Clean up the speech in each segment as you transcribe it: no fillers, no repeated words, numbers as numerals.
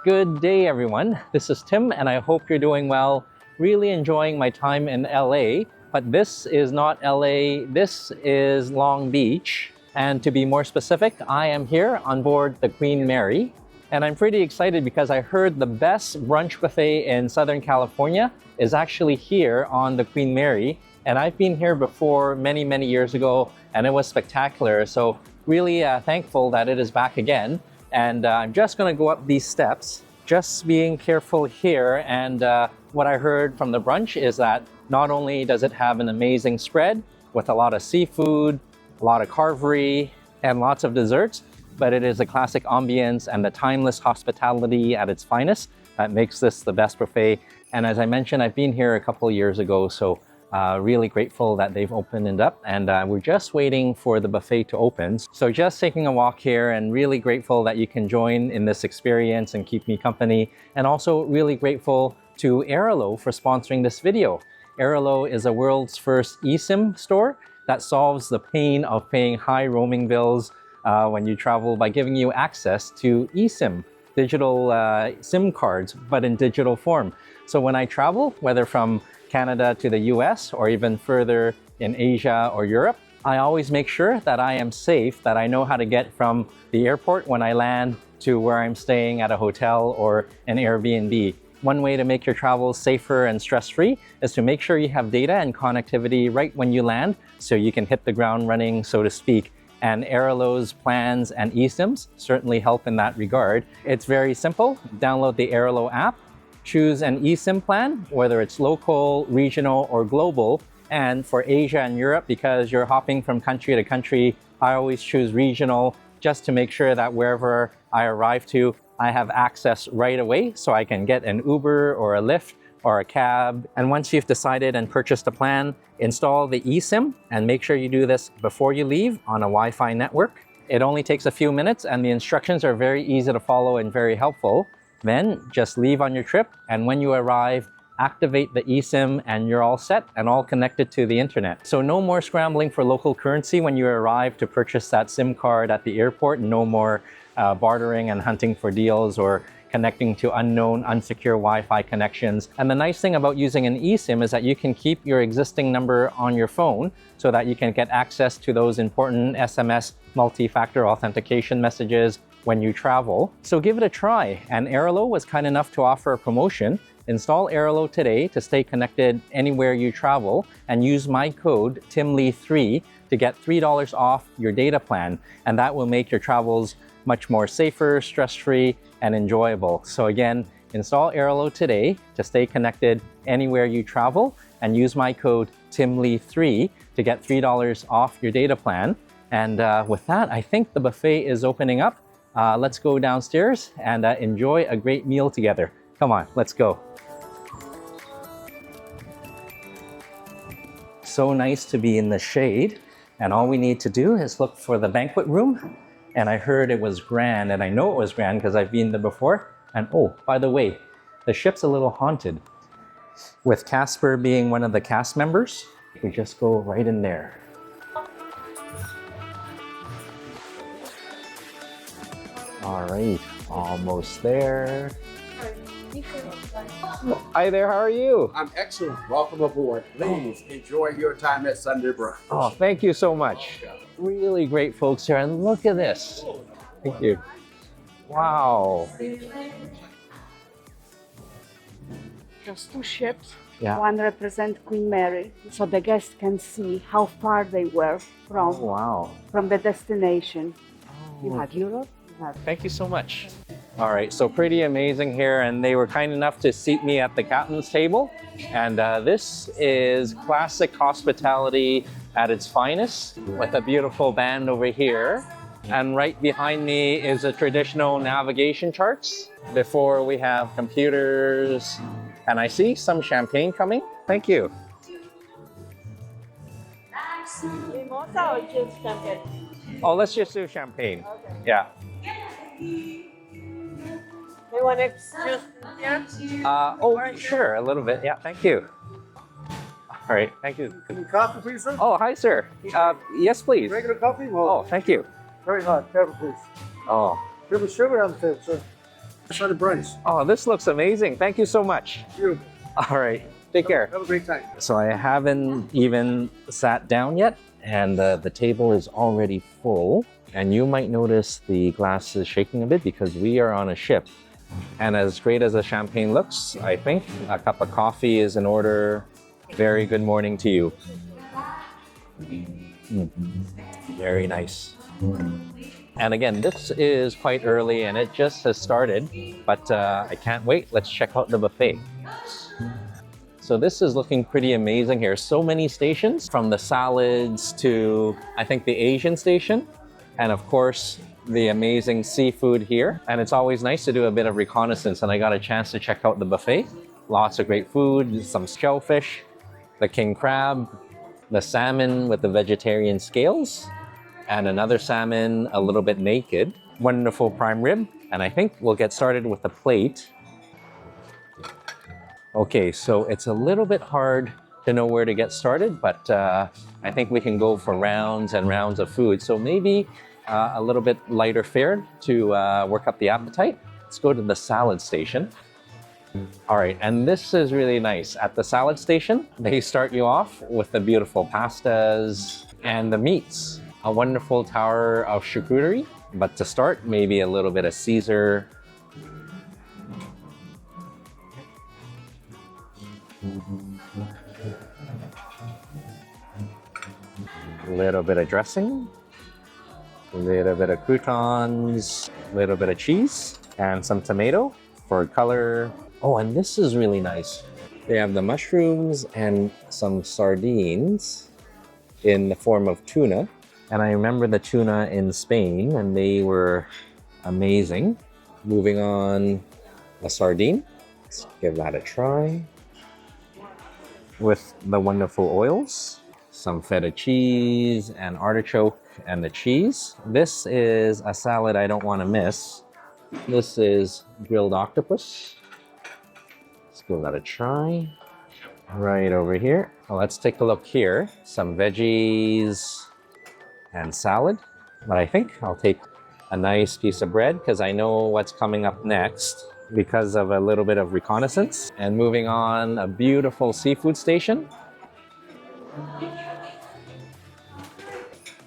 Good day, everyone. This is Tim, and I hope you're doing well. Really enjoying my time in LA, but this is not LA, this is Long Beach. And to be more specific, I am here on board the Queen Mary. And I'm pretty excited because I heard the best brunch buffet in Southern California is actually here on the Queen Mary. And I've been here before many, many years ago, and it was spectacular. So really thankful that it is back again. And I'm just gonna go up these steps, just being careful here. And what I heard from the brunch is that not only does it have an amazing spread with a lot of seafood, a lot of carvery, and lots of desserts, but it is a classic ambience and the timeless hospitality at its finest that makes this the best buffet. And as I mentioned, I've been here a couple of years ago, so really grateful that they've opened it up, and we're just waiting for the buffet to open. So just taking a walk here, and really grateful that you can join in this experience and keep me company. And also really grateful to Airalo for sponsoring this video. Airalo is the world's first eSIM store that solves the pain of paying high roaming bills when you travel by giving you access to eSIM, digital SIM cards, but in digital form. So when I travel, whether from Canada to the US or even further in Asia or Europe, I always make sure that I am safe, that I know how to get from the airport when I land to where I'm staying at a hotel or an Airbnb. One way to make your travels safer and stress-free is to make sure you have data and connectivity right when you land so you can hit the ground running, so to speak. And Airalo's plans and eSIMs certainly help in that regard. It's very simple. Download the Airalo app, choose an eSIM plan, whether it's local, regional, or global. And for Asia and Europe, because you're hopping from country to country, I always choose regional just to make sure that wherever I arrive to, I have access right away so I can get an Uber or a Lyft or a cab. And once you've decided and purchased a plan, install the eSIM and make sure you do this before you leave on a Wi-Fi network. It only takes a few minutes and the instructions are very easy to follow and very helpful. Then just leave on your trip, and when you arrive, activate the eSIM and you're all set and all connected to the internet. So no more scrambling for local currency when you arrive to purchase that SIM card at the airport. No more bartering and hunting for deals or connecting to unknown, unsecure Wi-Fi connections. And the nice thing about using an eSIM is that you can keep your existing number on your phone so that you can get access to those important SMS multi-factor authentication messages when you travel. So give it a try. And Airalo was kind enough to offer a promotion. Install Airalo today to stay connected anywhere you travel and use my code TIMLEE3 to get $3 off your data plan. And that will make your travels much more safer, stress-free, and enjoyable. So again, install Airalo today to stay connected anywhere you travel and use my code TIMLEE3 to get $3 off your data plan. And with that, I think the buffet is opening up. Let's go downstairs and enjoy a great meal together. Come on, let's go. So nice to be in the shade, and all we need to do is look for the banquet room. And I heard it was grand, and I know it was grand because I've been there before. And oh, by the way, the ship's a little haunted. With Casper being one of the cast members, we just go right in there. All right, almost there. Hi there, how are you? I'm excellent. Welcome aboard. Please enjoy your time at Sunday Brunch. Oh, thank you so much. Really great folks here, and look at this. Thank you. Wow. Just two ships. Yeah. One represents Queen Mary, so the guests can see how far they were Oh, wow. from the destination. Oh. You have Europe. Thank you so much. All right, so pretty amazing here, and they were kind enough to seat me at the captain's table. And this is classic hospitality at its finest, with a beautiful band over here. And right behind me is the traditional navigation charts. Before we have computers, and I see some champagne coming. Thank you. Mimosa or just champagne? Oh, let's just do champagne. Okay. Yeah. They want it just here? Oh, sure, a little bit. Yeah, thank you. All right, thank you. Any coffee, please, sir? Oh, hi, sir. Yes, please. Regular coffee? Well, Oh, thank you. very hot. Careful, please. Oh, Triple sugar on the table, sir. Try the brunch. Oh, this looks amazing. Thank you so much. You. All right, take care. Have a great time. So I haven't even sat down yet, and the table is already full. And you might notice the glass is shaking a bit because we are on a ship. And as great as the champagne looks, I think a cup of coffee is in order. Very good morning to you. Very nice. And again, this is quite early and it just has started, but I can't wait. Let's check out the buffet. So this is looking pretty amazing here. So many stations, from the salads to, I think, the Asian station. And of course, the amazing seafood here. And it's always nice to do a bit of reconnaissance. And I got a chance to check out the buffet. Lots of great food, some shellfish, the king crab, the salmon with the vegetarian scales, and another salmon a little bit naked. Wonderful prime rib. And I think we'll get started with the plate. Okay, so it's a little bit hard to know where to get started, but I think we can go for rounds and rounds of food. So maybe a little bit lighter fare to work up the appetite. Let's go to the salad station. All right, and this is really nice. At the salad station, they start you off with the beautiful pastas and the meats. A wonderful tower of charcuterie, but to start, maybe a little bit of Caesar. A little bit of dressing, a little bit of croutons, a little bit of cheese, and some tomato for color. Oh, and this is really nice. They have the mushrooms and some sardines in the form of tuna. And I remember the tuna in Spain, and they were amazing. Moving on, a sardine. Let's give that a try. With the wonderful oils. Some feta cheese and artichoke and the cheese. This is a salad I don't want to miss. This is grilled octopus. Let's give that a try. Right over here. Well, let's take a look here. Some veggies and salad. But I think I'll take a nice piece of bread because I know what's coming up next because of a little bit of reconnaissance. And moving on, a beautiful seafood station.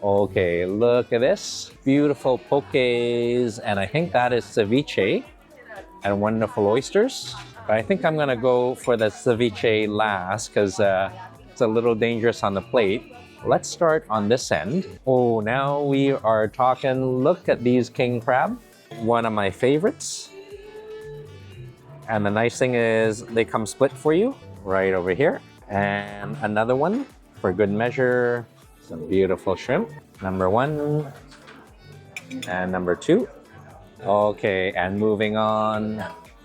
Okay, look at this. Beautiful pokes, and I think that is ceviche and wonderful oysters. But I think I'm gonna go for the ceviche last because it's a little dangerous on the plate. Let's start on this end. Oh, now we are talking. Look at these king crab, one of my favorites. And the nice thing is they come split for you right over here. And another one for good measure. Some beautiful shrimp. Number 1 and number 2. Okay, and moving on,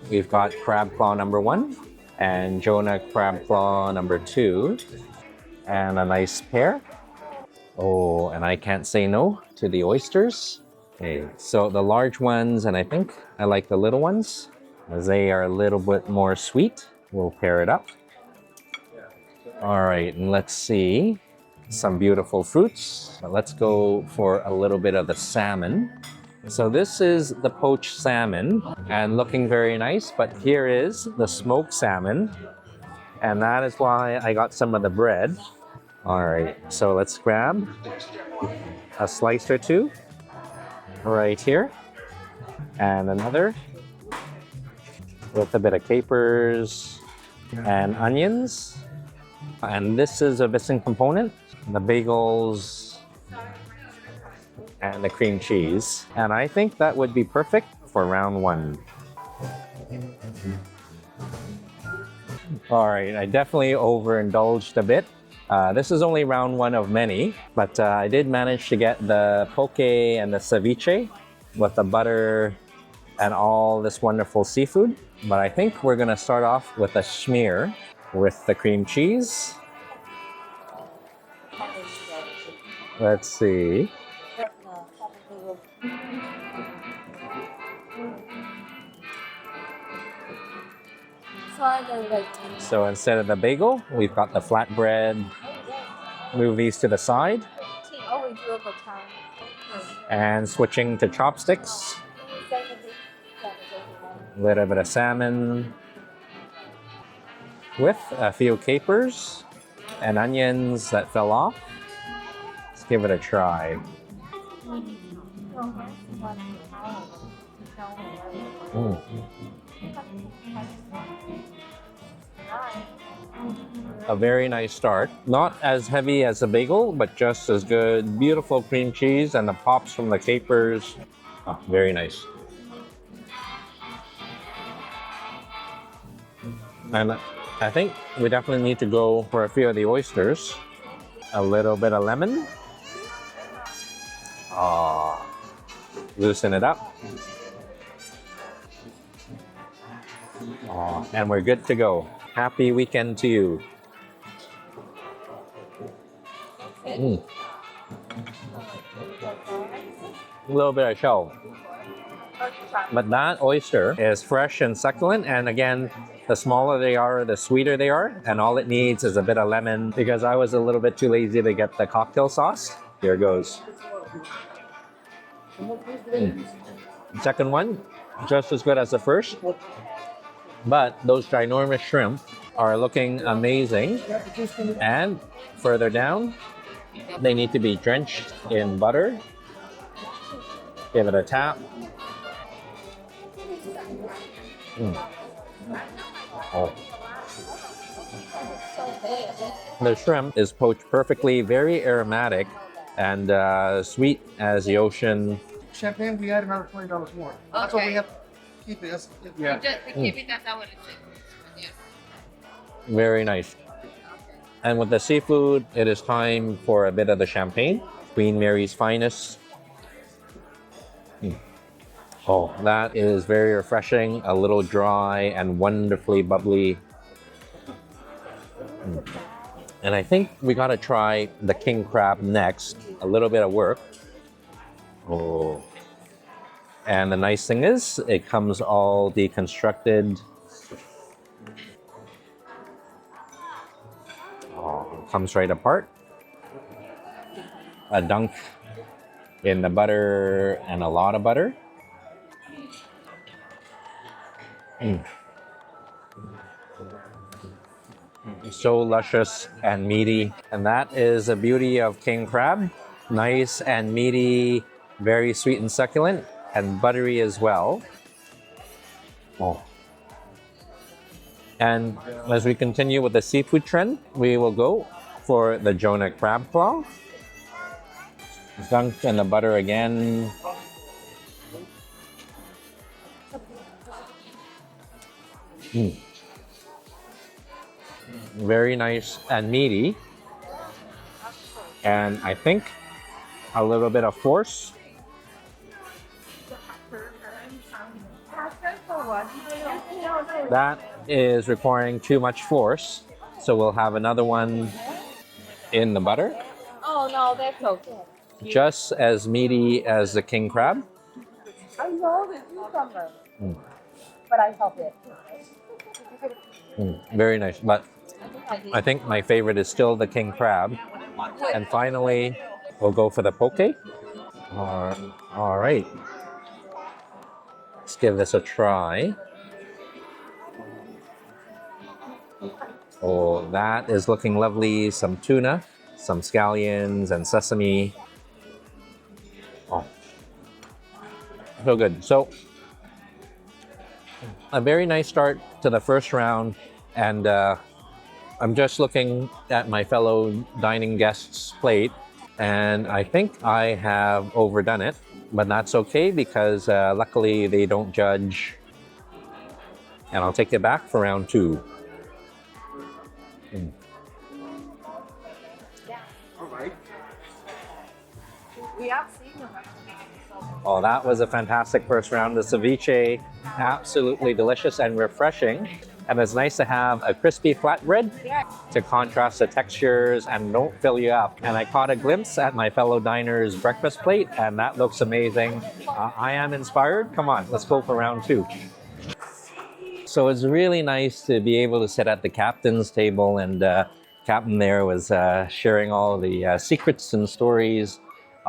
we've got crab claw number 1 and Jonah crab claw number 2. And a nice pair. Oh, and I can't say no to the oysters. Okay, so the large ones, and I think I like the little ones, as they are a little bit more sweet. We'll pair it up. All right, and let's see. Some beautiful fruits. Let's go for a little bit of the salmon. So this is the poached salmon and looking very nice, but here is the smoked salmon. And that is why I got some of the bread. All right, so let's grab a slice or two right here. And another with a bit of capers and onions. And this is a missing component. The bagels and the cream cheese. And I think that would be perfect for round 1. All right, I definitely overindulged a bit. This is only round 1 of many, but I did manage to get the poke and the ceviche with the butter and all this wonderful seafood. But I think we're gonna start off with a schmear with the cream cheese. Let's see. So instead of the bagel, we've got the flatbread. Move these to the side. And switching to chopsticks. A little bit of salmon with a few capers and onions that fell off. Let's give it a try. Mm. A very nice start. Not as heavy as a bagel, but just as good. Beautiful cream cheese and the pops from the capers. Oh, very nice. And I think we definitely need to go for a few of the oysters. A little bit of lemon. Ah, loosen it up. Oh, and we're good to go. Happy weekend to you. Mm. A little bit of shell. But that oyster is fresh and succulent, and again, the smaller they are, the sweeter they are, and all it needs is a bit of lemon because I was a little bit too lazy to get the cocktail sauce. Here goes. Mm. Second one, just as good as the first, but those ginormous shrimp are looking amazing. And further down, they need to be drenched in butter. Give it a tap. Mm. Oh. The shrimp is poached perfectly, very aromatic and sweet as the ocean. Champagne, we add another $20 more. That's what we have to keep it. Yeah. Keep it as our yes. Very nice. And with the seafood, it is time for a bit of the champagne. Queen Mary's finest. Mm. Oh, that is very refreshing, a little dry and wonderfully bubbly. Mm. And I think we gotta try the king crab next. A little bit of work. Oh. And the nice thing is, it comes all deconstructed. Oh, it comes right apart. A dunk in the butter and a lot of butter. Mm. So luscious and meaty. And that is the beauty of king crab. Nice and meaty, very sweet and succulent, and buttery as well. Oh. And as we continue with the seafood trend, we will go for the Jonah crab claw. Dunked in the butter again. Mm. Very nice and meaty. And I think a little bit of force. That is requiring too much force. So we'll have another one in the butter. Oh no, that's okay. Just as meaty as the king crab. I know the cucumber, but I help it. Very nice. But I think my favorite is still the king crab. And finally, we'll go for the poke. All right. Let's give this a try. Oh, that is looking lovely. Some tuna, some scallions, and sesame. Oh, so good. So, a very nice start to the first round. And I'm just looking at my fellow dining guests' plate. And I think I have overdone it. But that's okay because luckily they don't judge. And I'll take it back for round two. All right. We have seen them. Oh, that was a fantastic first round. The ceviche, absolutely delicious and refreshing. And it's nice to have a crispy flatbread to contrast the textures and don't fill you up. And I caught a glimpse at my fellow diners' breakfast plate, and that looks amazing. I am inspired. Come on, let's go for round two. So it's really nice to be able to sit at the captain's table, and Captain there was sharing all the secrets and stories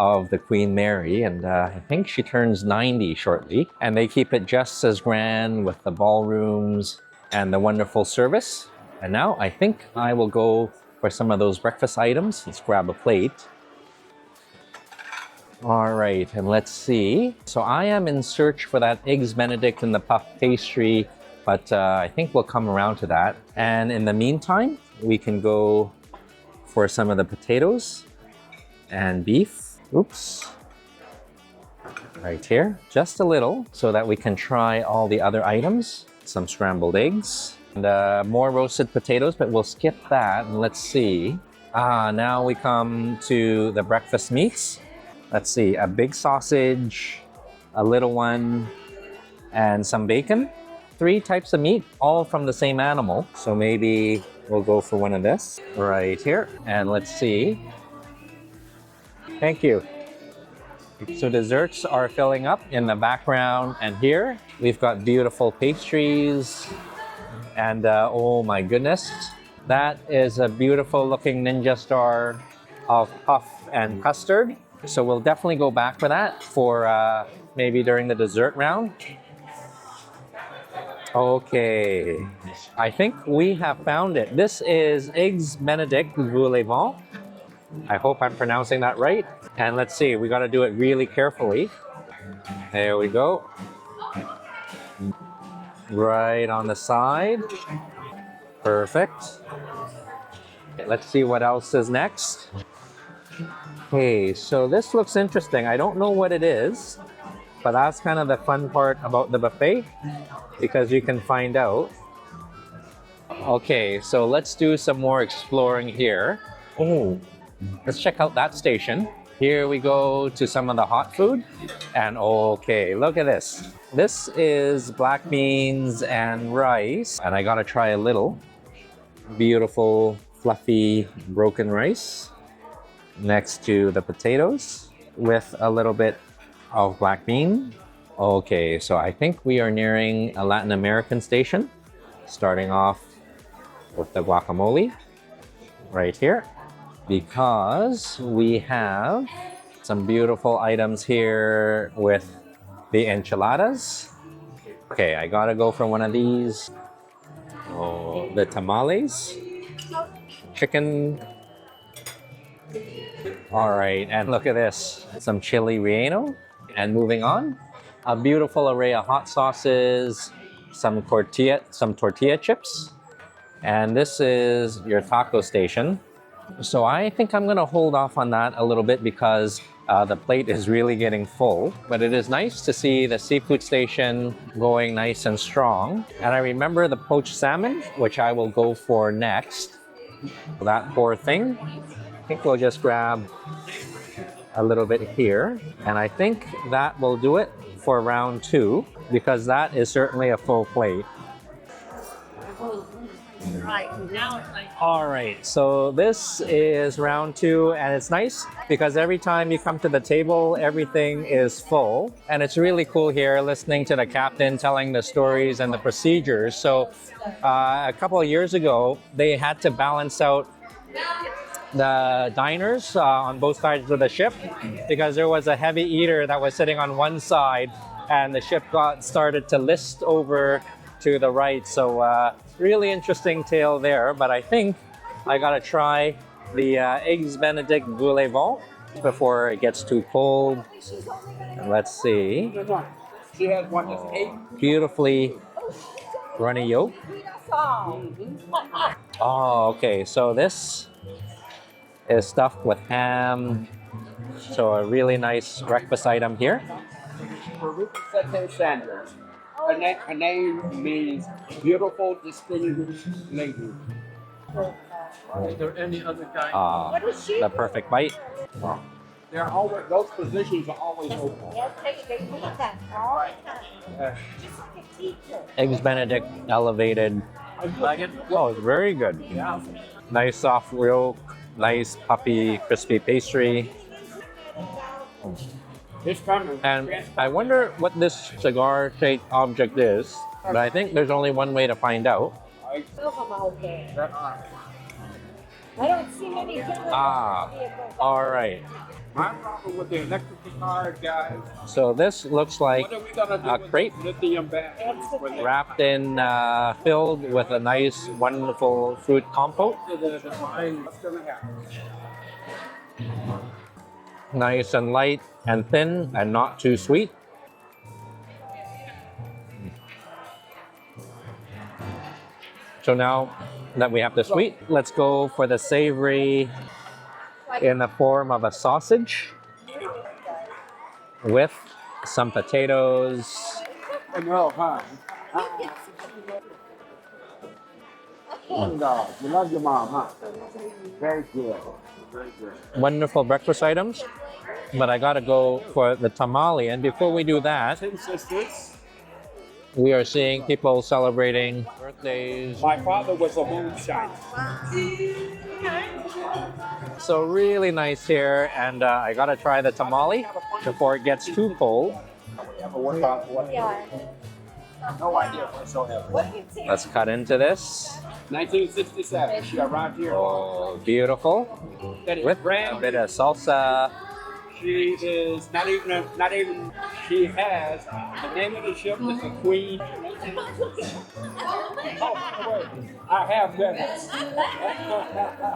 of the Queen Mary, and I think she turns 90 shortly. And they keep it just as grand with the ballrooms and the wonderful service. And now I think I will go for some of those breakfast items. Let's grab a plate. All right, and let's see. So I am in search for that Eggs Benedict and the puff pastry, but I think we'll come around to that. And in the meantime, we can go for some of the potatoes and beef. Oops. Right here, just a little, so that we can try all the other items. Some scrambled eggs and more roasted potatoes, but we'll skip that and let's see. Now we come to the breakfast meats. Let's see, a big sausage, a little one, and some bacon. 3 types of meat, all from the same animal. So maybe we'll go for one of this right here. And let's see. Thank you. So desserts are filling up in the background. And here we've got beautiful pastries. And oh my goodness, that is a beautiful looking ninja star of puff and custard. So we'll definitely go back for that for maybe during the dessert round. Okay, I think we have found it. This is Eggs Benedict Voulez-vous. I hope I'm pronouncing that right. And let's see, we got to do it really carefully. There we go. Right on the side. Perfect. Okay, let's see what else is next. Okay, so this looks interesting. I don't know what it is, but that's kind of the fun part about the buffet, because you can find out. Okay, so let's do some more exploring here. Oh, let's check out that station. Here we go to some of the hot food. And okay, look at this. This is black beans and rice. And I gotta try a little. Beautiful, fluffy, broken rice next to the potatoes with a little bit of black bean. Okay, so I think we are nearing a Latin American station, starting off with the guacamole right here, because we have some beautiful items here with the enchiladas. Okay, I gotta go for one of these. Oh, the tamales, chicken. All right, and look at this, some chili relleno. And moving on, a beautiful array of hot sauces, some tortilla chips. And this is your taco station. So I think I'm gonna hold off on that a little bit because the plate is really getting full. But it is nice to see the seafood station going nice and strong. And I remember the poached salmon, which I will go for next. That poor thing. I think we'll just grab a little bit here. And I think that will do it for round 2, because that is certainly a full plate. All right, so this is round 2, and it's nice because every time you come to the table, everything is full. And it's really cool here listening to the captain telling the stories and the procedures. So a couple of years ago, they had to balance out the diners on both sides of the ship, because there was a heavy eater that was sitting on one side and the ship started to list over to the right. So really interesting tale there, but I think I gotta try the Eggs Benedict Voulez-vous before it gets too cold. Let's see. Beautifully runny yolk. Oh, okay, so this is stuffed with ham. So a really nice breakfast item here. Her name means beautiful, distinguished lady. Is there any other kind? The perfect bite. Oh. They're always, those positions are always open. Yes, they need that all the time. Just like a teacher. Eggs Benedict elevated. Like it? Oh, it's very good. Yeah. Nice soft yolk, nice puffy, crispy pastry. This kind of And I wonder what this cigar-shaped object is, but I think there's only one way to find out. I don't see many vehicles. All right. My problem with the electrical car, guys. So this looks like What are we gonna do a with crepe those lithium batteries? When they wrapped in, filled with a nice, wonderful fruit compote. what's gonna happen? Nice and light and thin and not too sweet. So now that we have the sweet, let's go for the savory in the form of a sausage with some potatoes. No, huh? No, you love your mom, huh? Very good. Very good. Wonderful breakfast items. But I gotta go for the tamale. And before we do that, Two sisters. we are seeing people celebrating birthdays. My father was a moonshiner. So really nice here. And I gotta try the tamale before it gets too cold. Yeah. No idea whatsoever. What do you see? Let's cut into this. 1967. She arrived here. Oh, beautiful. That is With a brand bit of salsa. She is not even, she has, the name of the ship is the Queen. Oh, by the way, I have that.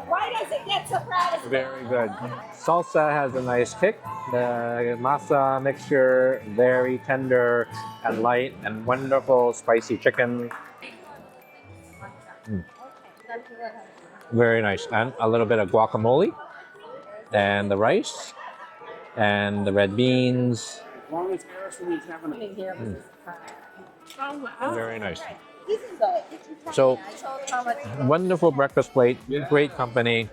Why does it get surprised? Very good. Salsa has a nice kick. The masa mixture, very tender and light and wonderful spicy chicken. Very nice. And a little bit of guacamole. And the rice. And the red beans. As long as Harrison is having a Very nice. This is good. So, I told him how much. wonderful breakfast plate. Great company.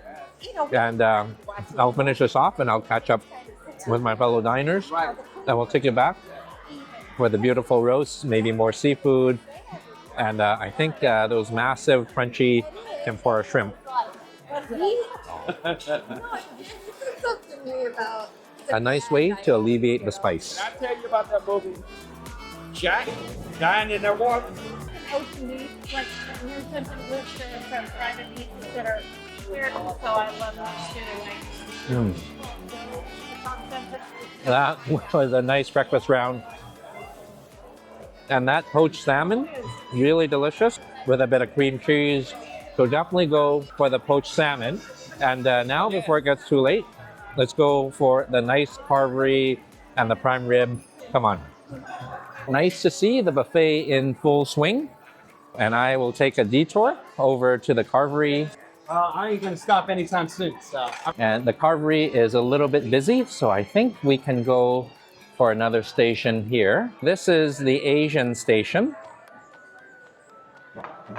And I'll finish this off and I'll catch up with my fellow diners. And we'll take you back for the beautiful roast, maybe more seafood. And I think those massive, crunchy tempura shrimp. A nice way to alleviate the spice. Can I tell you about that movie? Jack dying in that water. Ocean beef, like near Central Worcester, from private beaches that are weird. So I love those too. Like, That was a nice breakfast round. And that poached salmon, really delicious with a bit of cream cheese. So definitely go for the poached salmon. And now, before it gets too late, let's go for the nice carvery and the prime rib. Come on. Nice to see the buffet in full swing. And I will take a detour over to the carvery. I ain't gonna stop anytime soon, so. And the carvery is a little bit busy, so I think we can go for another station here. This is the Asian station.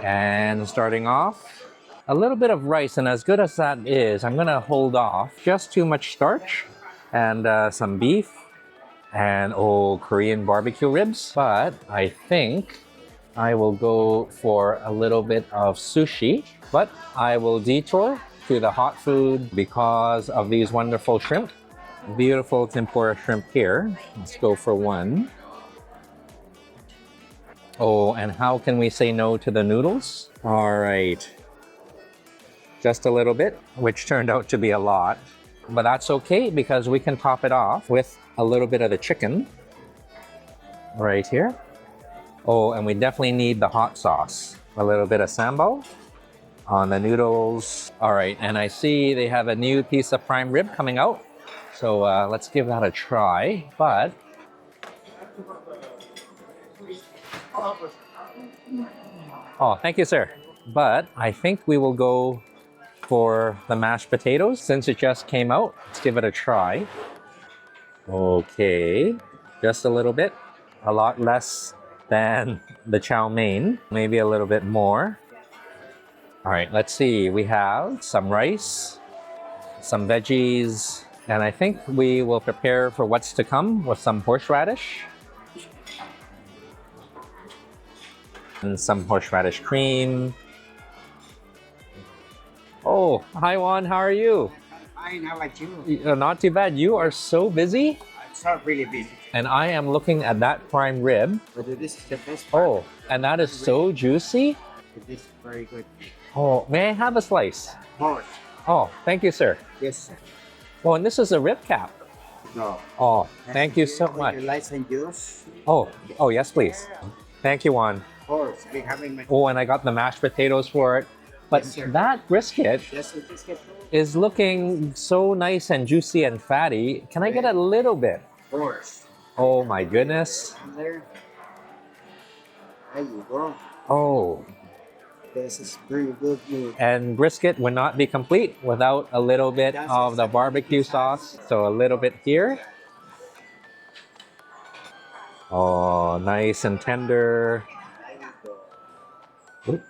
And starting off, a little bit of rice, and as good as that is, I'm gonna hold off. Just too much starch and some beef and Korean barbecue ribs. But I think I will go for a little bit of sushi, but I will detour to the hot food because of these wonderful shrimp. Beautiful tempura shrimp here. Let's go for one. Oh, and how can we say no to the noodles? All right. Just a little bit, which turned out to be a lot. But that's okay because we can top it off with a little bit of the chicken right here. Oh, and we definitely need the hot sauce. A little bit of sambal on the noodles. All right, and I see they have a new piece of prime rib coming out. So let's give that a try. But oh, thank you, sir. But I think we will go for the mashed potatoes since it just came out. Let's give it a try. Okay, just a little bit. A lot less than the chow mein. Maybe a little bit more. All right, let's see. We have some rice, some veggies, and I think we will prepare for what's to come with some horseradish. And some horseradish cream. Oh, hi Juan, how are you? Fine, how about you? Not too bad. You are so busy. It's not really busy. And I am looking at that prime rib. But this is the best part. Oh, and that is so juicy. This is very good. Oh, may I have a slice? Of course. Oh, thank you, sir. Yes, sir. Oh, and this is a rib cap. No. Oh, thank you so much. Your license juice? Oh, oh yes, please. Thank you, Juan. Of course. We having my... Oh, and I got the mashed potatoes for it. But Yes, sir. that brisket Yes, sir. Biscuit. is looking so nice and juicy and fatty. Can I get a little bit? Of course. Oh my goodness. There. There you go. Oh, This is pretty good meat. and brisket would not be complete without a little bit of the barbecue sauce. So a little bit here. Oh, nice and tender.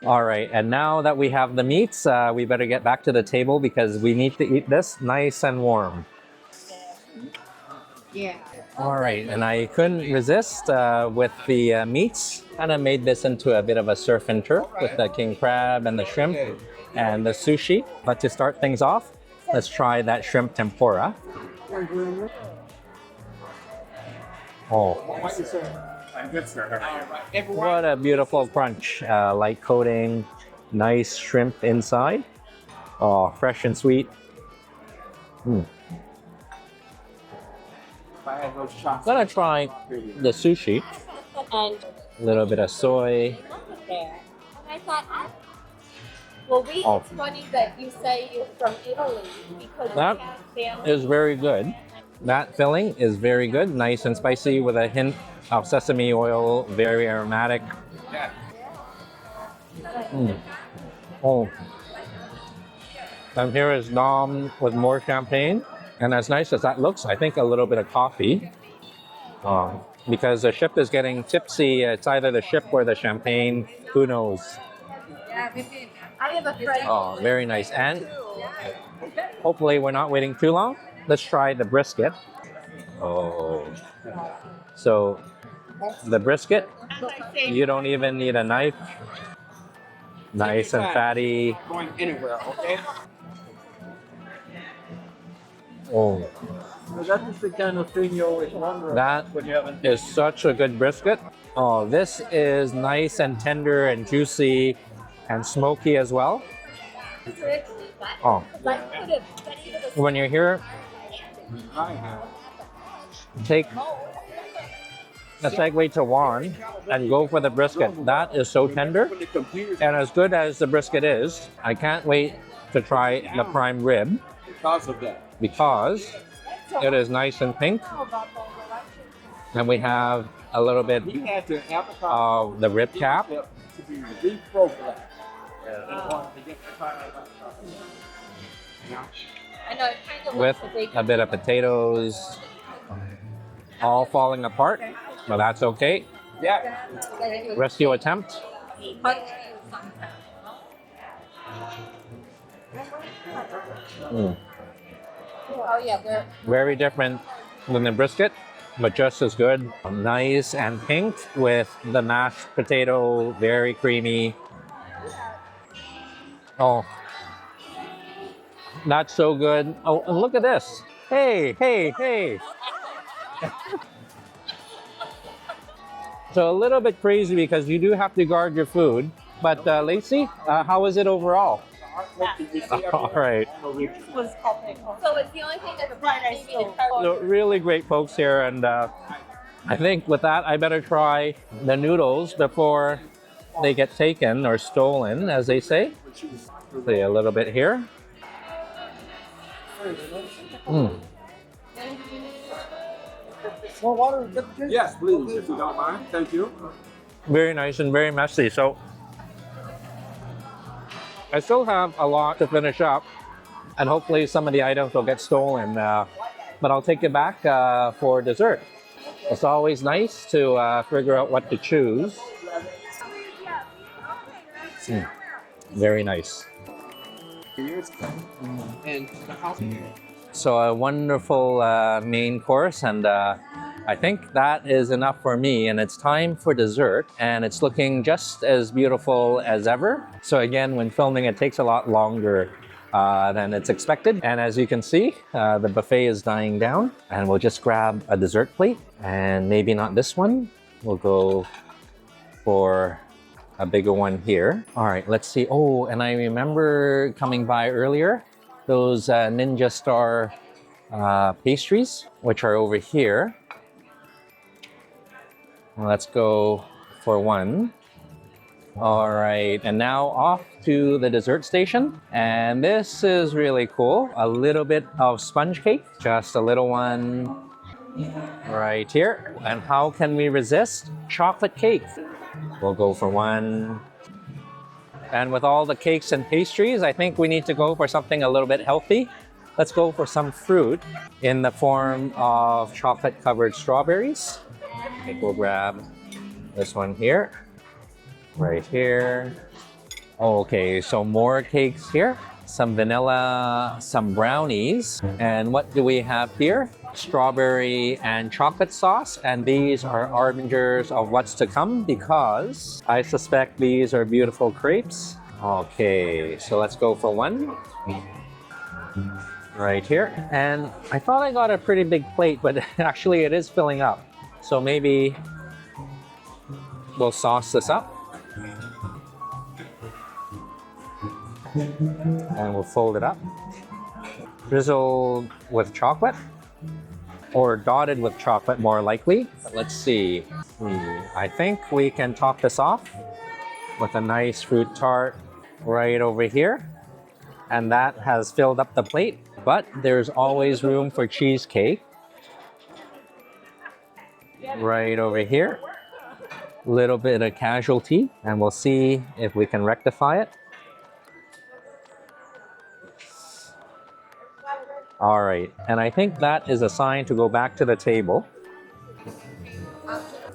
All right, and now that we have the meats, we better get back to the table because we need to eat this nice and warm. Yeah. All right, and I couldn't resist with the meats. Kind of made this into a bit of a surf and turf with the king crab and the shrimp and the sushi. But to start things off, let's try that shrimp tempura. Oh, I'm good, sir. what a beautiful crunch. Light coating, nice shrimp inside. Oh, fresh and sweet. Mm. If I had those shots. Gonna try the sushi. And A little bit of soy. there. And I thought, well, Oh. it's funny that you say you're from Italy because That you have family. is very good. That filling is very good, nice and spicy with a hint of sesame oil, very aromatic. Mm. Oh. And here is Dom with more champagne. And as nice as that looks, I think a little bit of coffee. Because the ship is getting tipsy. It's either the ship or the champagne. Who knows? I have a friend. Oh, very nice. And hopefully we're not waiting too long. Let's try the brisket. Oh. So the brisket, you don't even need a knife. Nice and fatty. Going anywhere, okay? Oh, That is the kind of thing you always wonder that when you haven't. is such a good brisket. Oh, this is nice and tender and juicy and smoky as well. Oh, when you're here, take a segue to Juan and go for the brisket. That is so tender and as good as the brisket is. I can't wait to try the prime rib Because of that. because it is nice and pink. And we have a little bit He had to have a of the rib cap to be reprogrammed. In order to get the kind of I know it kind of with looks big. a bit of potatoes, all falling apart, but that's okay. Yeah. Rescue attempt. Mm. Oh yeah, they're Very different than the brisket, but just as good. Nice and pink with the mashed potato, very creamy. Oh, that's so good. Oh, and look at this. Hey, hey, hey. So a little bit crazy because you do have to guard your food. But Lacey, how is it overall? All right. so it's the only thing that's maybe the So really great folks here, and I think with that I better try the noodles before they get taken or stolen, as they say. See a little bit here. Mm. More water. Yes, please, if you don't mind. Thank you. Very nice and very messy. So I still have a lot to finish up, and hopefully some of the items will get stolen. But I'll take it back for dessert. It's always nice to figure out what to choose. Mm. Very nice. And the house. So a wonderful main course, and I think that is enough for me. And it's time for dessert, and it's looking just as beautiful as ever. So again, when filming, it takes a lot longer than it's expected. And as you can see, the buffet is dying down, and we'll just grab a dessert plate, and maybe not this one. We'll go for a bigger one here. All right, let's see. Oh, and I remember coming by earlier those Ninja Star pastries, which are over here. Let's go for one. All right, and now off to the dessert station. And this is really cool. A little bit of sponge cake, just a little one right here. And how can we resist chocolate cake? We'll go for one. And with all the cakes and pastries, I think we need to go for something a little bit healthy. Let's go for some fruit in the form of chocolate-covered strawberries. I think we'll grab this one here, right here. Okay, so more cakes here. Some vanilla, some brownies. And what do we have here? Strawberry and chocolate sauce. And these are harbingers of what's to come because I suspect these are beautiful crepes. Okay, so let's go for one. Right here. And I thought I got a pretty big plate, but actually it is filling up. So maybe we'll sauce this up. And we'll fold it up. Drizzled with chocolate, or dotted with chocolate more likely. But let's see. I think we can top this off with a nice fruit tart right over here. And that has filled up the plate. But there's always room for cheesecake. Right over here. Little bit of casualty, and we'll see if we can rectify it. All right, and I think that is a sign to go back to the table.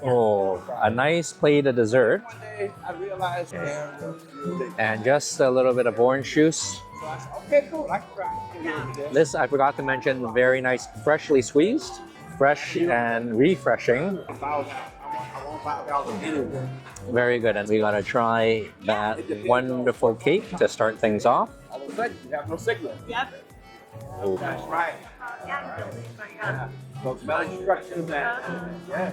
Oh, a nice plate of dessert. I realized And just a little bit of orange juice. okay, cool. I can try. This, I forgot to mention, very nice, freshly squeezed. Fresh and refreshing. Very good, and we gotta try that wonderful cake to start things off. All of a sudden, you have no signal. Yep. Oh, that's right. So smell instructions and yeah.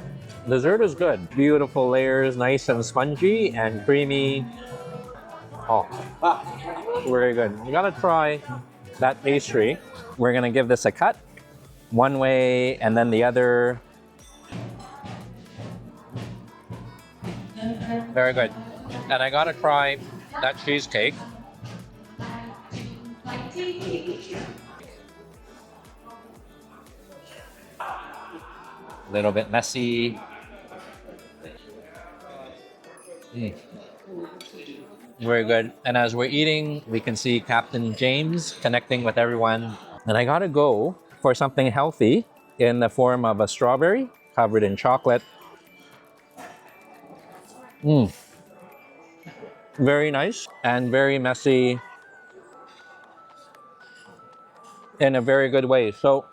Dessert is good. Beautiful layers, nice and spongy and creamy. Oh, very good. You gotta try that pastry. We're gonna give this a cut. One way and then the other. Very good. And I gotta try that cheesecake. A little bit messy. Very good. And as we're eating, we can see Captain James connecting with everyone. And I gotta go for something healthy in the form of a strawberry covered in chocolate. Very nice and very messy in a very good way. So,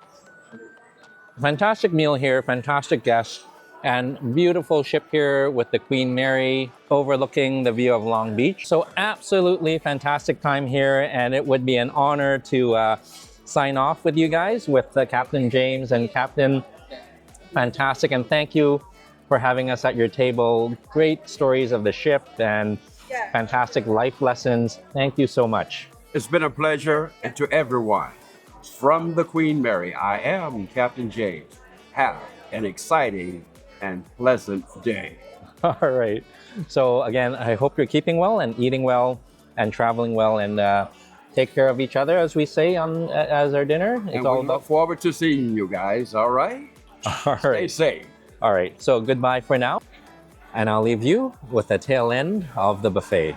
fantastic meal here, fantastic guests, and beautiful ship here with the Queen Mary overlooking the view of Long Beach. So absolutely fantastic time here, and it would be an honor to sign off with you guys with Captain James and Captain. Fantastic, and thank you for having us at your table. Great stories of the ship and fantastic life lessons. Thank you so much. It's been a pleasure, and to everyone, from the Queen Mary, I am Captain James. Have an exciting and pleasant day. All right. So again, I hope you're keeping well and eating well and traveling well, and take care of each other, as we say as our dinner. It's And all we look forward to seeing you guys, all right? All Stay right. safe. All right. So goodbye for now, and I'll leave you with the tail end of the buffet.